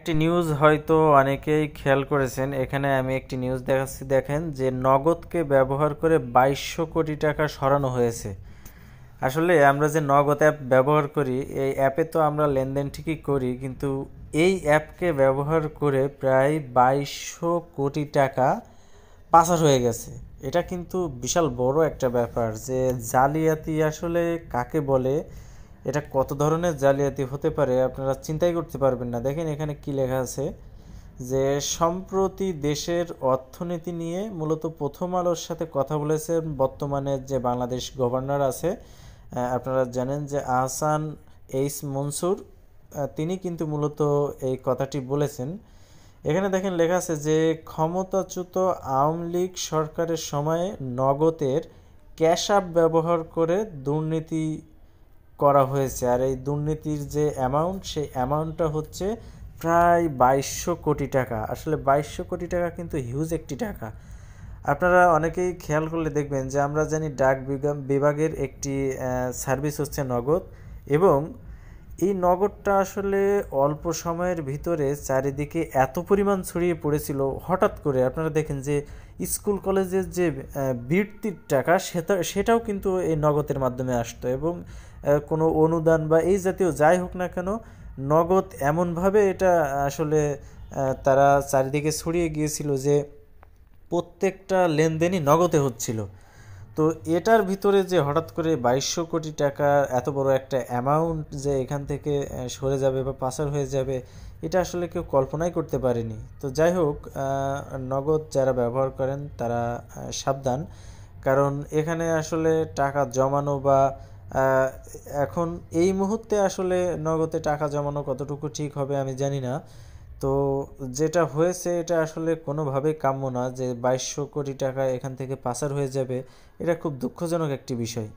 একটি নিউজ হয়তো অনেকেই খেয়াল করেছেন। এখানে আমি একটি নিউজ দেখাচ্ছি, দেখেন যে নগদকে ব্যবহার করে 2200 কোটি টাকা সরানো হয়েছে। আসলে আমরা যে নগদ অ্যাপ ব্যবহার করি, এই অ্যাপে তো আমরা লেনদেন ঠিকই করি, কিন্তু এই অ্যাপকে ব্যবহার করে প্রায় 2200 কোটি টাকা পাচার হয়ে গেছে। এটা কিন্তু বিশাল বড় একটা ব্যাপার যে জালিয়াতি আসলে কাকে বলে, এটা কত ধরনের জালিয়াতি হতে পারে আপনারা চিন্তাই করতে পারবেন না। দেখেন এখানে কি লেখা আছে যে সম্প্রতি দেশের অর্থনীতি নিয়ে মূলত প্রথম আলোর সাথে কথা বলেছেন বর্তমানে যে বাংলাদেশ গভর্নর আছে, আপনারা জানেন যে আহসান এইস মনসুর, তিনি কিন্তু মূলত এই কথাটি বলেছেন। এখানে দেখেন লেখা আছে যে ক্ষমতাচ্যুত আওয়ামী লীগ সরকারের সময়ে নগদের ক্যাশ আপ ব্যবহার করে দুর্নীতি করা হয়েছে, আর এই দুর্নীতির যে অ্যামাউন্ট, সেই অ্যামাউন্টটা হচ্ছে প্রায় 2200 কোটি টাকা। আসলে 2200 কোটি টাকা কিন্তু হিউজ একটি টাকা। আপনারা অনেকেই খেয়াল করলে দেখবেন যে আমরা জানি ডাক বিভাগের একটি সার্ভিস হচ্ছে নগদ, এবং এই নগদটা আসলে অল্প সময়ের ভিতরে চারিদিকে এত পরিমাণ ছড়িয়ে পড়েছিল হঠাৎ করে। আপনারা দেখেন যে স্কুল কলেজের যে বৃত্তির টাকা সেটাও কিন্তু এই নগদের মাধ্যমে আসতো, এবং কোনো অনুদান বা এই জাতীয় যাই হোক না কেন, নগদ এমনভাবে এটা আসলে তারা চারিদিকে ছড়িয়ে গিয়েছিল যে প্রত্যেকটা লেনদেনই নগদে হচ্ছিল। তো এটার ভিতরে যে হঠাৎ করে 2200 কোটি টাকা এত বড় একটা অ্যামাউন্ট যে এখান থেকে সরে যাবে বা পাচার হয়ে যাবে, এটা আসলে কেউ কল্পনাই করতে পারেনি। তো যাই হোক, নগদ যারা ব্যবহার করেন তারা সাবধান, কারণ এখানে আসলে টাকা জমানো বা এখন এই মুহূর্তে আসলে নগদে টাকা জমানো কতটুকু ঠিক হবে আমি জানি না। তো যেটা হয়েছে এটা আসলে কোনোভাবেই কাম্য না যে 2200 কোটি টাকা এখান থেকে পাচার হয়ে যাবে। এটা খুব দুঃখজনক একটি বিষয়।